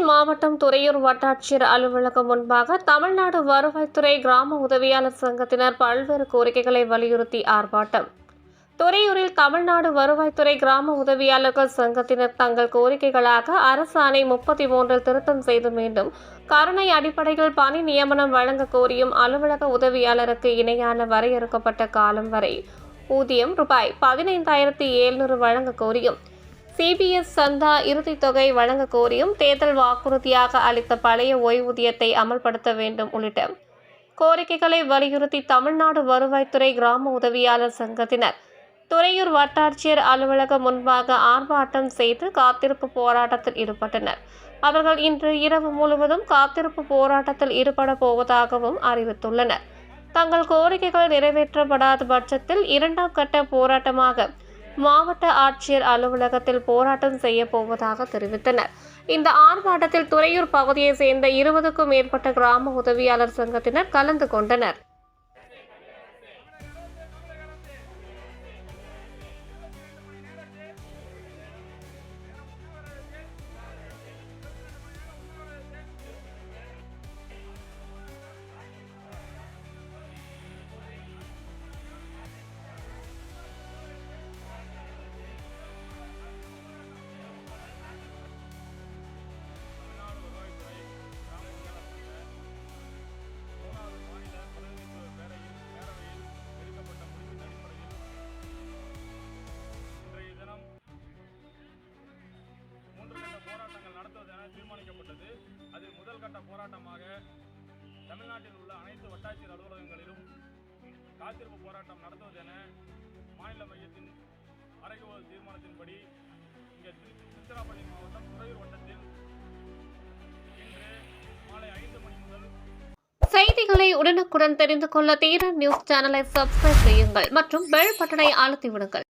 மாவட்டம் துறையூர் வட்டாட்சியர் அலுவலகம் முன்பாக தமிழ்நாடு வருவாய்த்துறை கிராம உதவியாளர் சங்கத்தினர் பல்வேறு கோரிக்கைகளை வலியுறுத்தி ஆர்ப்பாட்டம். துறையூரில் தமிழ்நாடு வருவாய்த்துறை கிராம உதவியாளர்கள் சங்கத்தினர் தங்கள் கோரிக்கைகளாக அரசாணை 33 திருத்தம் செய்து மீண்டும் கருணை அடிப்படையில் பணி நியமனம் வழங்க கோரியும், அலுவலக உதவியாளருக்கு இணையான வரையறுக்கப்பட்ட காலம் வரை ஊதியம் ரூபாய் 15,700 வழங்க கோரியும், சிபிஎஸ் சந்தா இறுதித் தொகை வழங்க கோரியும், தேர்தல் வாக்குறுதியாக அளித்த பழைய ஓய்வூதியத்தை அமல்படுத்த வேண்டும் உள்ளிட்ட கோரிக்கைகளை வலியுறுத்தி தமிழ்நாடு வருவாய்த்துறை கிராம உதவியாளர் சங்கத்தினர் துறையூர் வட்டாட்சியர் அலுவலகம் முன்பாக ஆர்ப்பாட்டம் செய்து காத்திருப்பு போராட்டத்தில் ஈடுபட்டனர். அவர்கள் இன்று இரவு முழுவதும் காத்திருப்பு போராட்டத்தில் ஈடுபட போவதாகவும் அறிவித்துள்ளனர். தங்கள் கோரிக்கைகள் நிறைவேற்றப்படாத பட்சத்தில் 2ஆம் கட்ட போராட்டமாக மாவட்ட ஆட்சியர் அலுவலகத்தில் போராட்டம் செய்ய போவதாக தெரிவித்தனர். இந்த ஆர்ப்பாட்டத்தில் துறையூர் பகுதியை சேர்ந்த 20க்கும் மேற்பட்ட கிராம உதவியாளர் சங்கத்தினர் கலந்து கொண்டனர். தீர்மானிக்கப்பட்டது. அதில் முதல் கட்ட போராட்டமாக தமிழ்நாட்டில் உள்ள அனைத்து வட்டாட்சியர் அலுவலகங்களிலும் காத்திருப்பு போராட்டம் நடத்துவது என மாநில மையத்தின் அறைகூவல் தீர்மானத்தின்படி இங்கே திருச்சிராப்பள்ளி மாவட்டம் துறையூர் வட்டத்தில் இன்று மாலை 5 மணி முதல் செய்திகளை உடனுக்குடன் தெரிந்து கொள்ள தீரன் நியூஸ் சேனலை சப்ஸ்கிரைப் செய்யுங்கள் மற்றும் பெல் பட்டனை அழுத்தி விடுங்கள்.